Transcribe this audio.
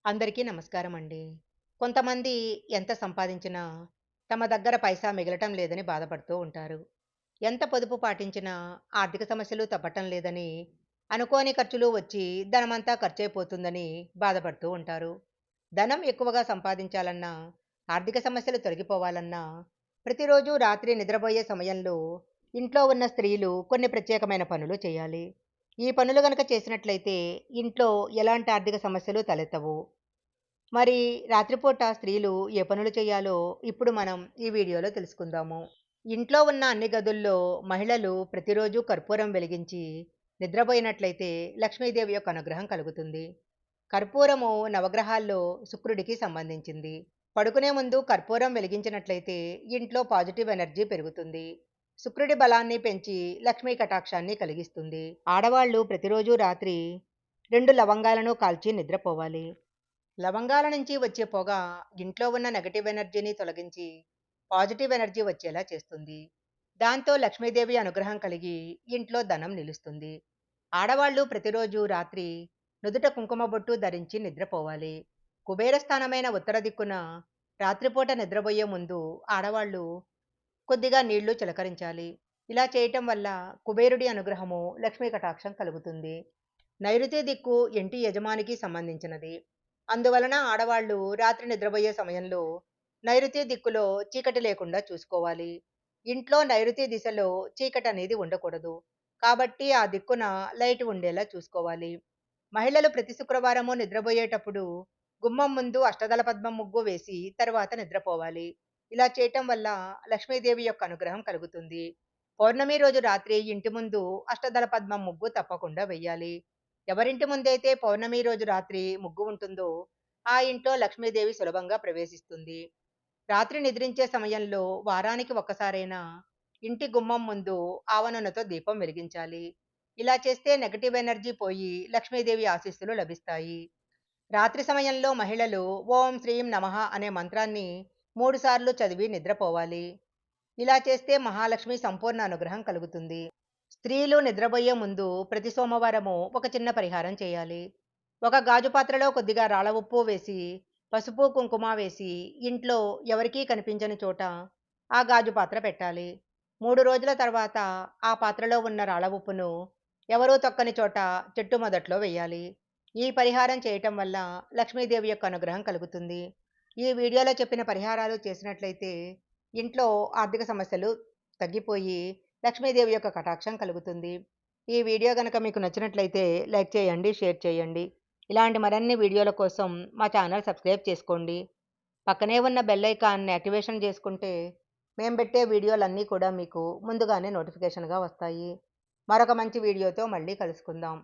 అందరికీ నమస్కారం అండి. కొంతమంది ఎంత సంపాదించినా తమ దగ్గర పైసా మిగలటం లేదని బాధపడుతూ ఉంటారు. ఎంత పొదుపు పాటించినా ఆర్థిక సమస్యలు తప్పటం లేదని, అనుకోని ఖర్చులు వచ్చి ధనమంతా ఖర్చయిపోతుందని బాధపడుతూ ఉంటారు. ధనం ఎక్కువగా సంపాదించాలన్నా, ఆర్థిక సమస్యలు తొలగిపోవాలన్నా, ప్రతిరోజు రాత్రి నిద్రబోయే సమయంలో ఇంట్లో ఉన్న స్త్రీలు కొన్ని ప్రత్యేకమైన పనులు చేయాలి. ఈ పనులు గనక చేసినట్లయితే ఇంట్లో ఎలాంటి ఆర్థిక సమస్యలు తలెత్తవు. మరి రాత్రిపూట స్త్రీలు ఏ పనులు చేయాలో ఇప్పుడు మనం ఈ వీడియోలో తెలుసుకుందాము. ఇంట్లో ఉన్న అన్ని గదుల్లో మహిళలు ప్రతిరోజు కర్పూరం వెలిగించి నిద్రపోయినట్లయితే లక్ష్మీదేవి యొక్క అనుగ్రహం కలుగుతుంది. కర్పూరము నవగ్రహాల్లో శుక్రుడికి సంబంధించింది. పడుకునే ముందు కర్పూరం వెలిగించినట్లయితే ఇంట్లో పాజిటివ్ ఎనర్జీ పెరుగుతుంది. శుక్రుడి బలాన్ని పెంచి లక్ష్మీ కటాక్షాన్ని కలిగిస్తుంది. ఆడవాళ్ళు ప్రతిరోజు రాత్రి 2 లవంగాలను కాల్చి నిద్రపోవాలి. లవంగాల నుంచి వచ్చే పొగ ఇంట్లో ఉన్న నెగటివ్ ఎనర్జీని తొలగించి పాజిటివ్ ఎనర్జీ వచ్చేలా చేస్తుంది. దాంతో లక్ష్మీదేవి అనుగ్రహం కలిగి ఇంట్లో ధనం నిలుస్తుంది. ఆడవాళ్ళు ప్రతిరోజు రాత్రి నుదుట కుంకుమ బొట్టు ధరించి నిద్రపోవాలి. కుబేర స్థానమైన ఉత్తర దిక్కున రాత్రిపూట నిద్రపోయే ముందు ఆడవాళ్ళు కొద్దిగా నీళ్లు చిలకరించాలి. ఇలా చేయటం వల్ల కుబేరుడి అనుగ్రహము లక్ష్మీ కటాక్షం కలుగుతుంది. నైరుతి దిక్కు ఇంటి యజమానికి సంబంధించినది. అందువలన ఆడవాళ్ళు రాత్రి నిద్రపోయే సమయంలో నైరుతి దిక్కులో చీకటి లేకుండా చూసుకోవాలి. ఇంట్లో నైరుతి దిశలో చీకటి అనేది ఉండకూడదు. కాబట్టి ఆ దిక్కున లైట్ ఉండేలా చూసుకోవాలి. మహిళలు ప్రతి శుక్రవారము నిద్రపోయేటప్పుడు గుమ్మం ముందు అష్టదళ పద్మం ముగ్గు వేసి తర్వాత నిద్రపోవాలి. ఇలా చేయటం వల్ల లక్ష్మీదేవి యొక్క అనుగ్రహం కలుగుతుంది. పౌర్ణమి రోజు రాత్రి ఇంటి ముందు అష్టదళ పద్మం ముగ్గు తప్పకుండా వెయ్యాలి. ఎవరింటి ముందైతే పౌర్ణమి రోజు రాత్రి ముగ్గు ఉంటుందో ఆ ఇంట్లో లక్ష్మీదేవి సులభంగా ప్రవేశిస్తుంది. రాత్రి నిద్రించే సమయంలో వారానికి ఒక్కసారైనా ఇంటి గుమ్మం ముందు ఆవనూనెతో దీపం వెలిగించాలి. ఇలా చేస్తే నెగటివ్ ఎనర్జీ పోయి లక్ష్మీదేవి ఆశీస్సులు లభిస్తాయి. రాత్రి సమయంలో మహిళలు ఓం శ్రీం నమః అనే మంత్రాన్ని 3 సార్లు చదివి నిద్రపోవాలి. ఇలా చేస్తే మహాలక్ష్మి సంపూర్ణ అనుగ్రహం కలుగుతుంది. స్త్రీలు నిద్రపోయే ముందు ప్రతి సోమవారము ఒక చిన్న పరిహారం చేయాలి. ఒక గాజు పాత్రలో కొద్దిగా రాళ్ళ ఉప్పు వేసి, పసుపు, కుంకుమ వేసి ఇంట్లో ఎవరికీ కనిపించని చోట ఆ గాజు పాత్ర పెట్టాలి. 3 రోజుల తర్వాత ఆ పాత్రలో ఉన్న రాళ్ళ ఉప్పును ఎవరూ తొక్కని చోట చెట్టు మొదట్లో వేయాలి. ఈ పరిహారం చేయటం వల్ల లక్ష్మీదేవి యొక్క అనుగ్రహం కలుగుతుంది. ఈ వీడియోలో చెప్పిన పరిహారాలు చేసినట్లయితే ఇంట్లో ఆర్థిక సమస్యలు తగ్గిపోయి లక్ష్మీదేవి యొక్క కటాక్షం కలుగుతుంది. ఈ వీడియో గనక మీకు నచ్చినట్లయితే లైక్ చేయండి, షేర్ చేయండి. ఇలాంటి మరిన్ని వీడియోల కోసం మా ఛానల్ సబ్స్క్రైబ్ చేసుకోండి. పక్కనే ఉన్న బెల్ ఐకాన్ని యాక్టివేషన్ చేసుకుంటే మేము పెట్టే వీడియోలన్నీ కూడా మీకు ముందుగానే నోటిఫికేషన్‌గా వస్తాయి. మరొక మంచి వీడియోతో మళ్ళీ కలుసుకుందాం.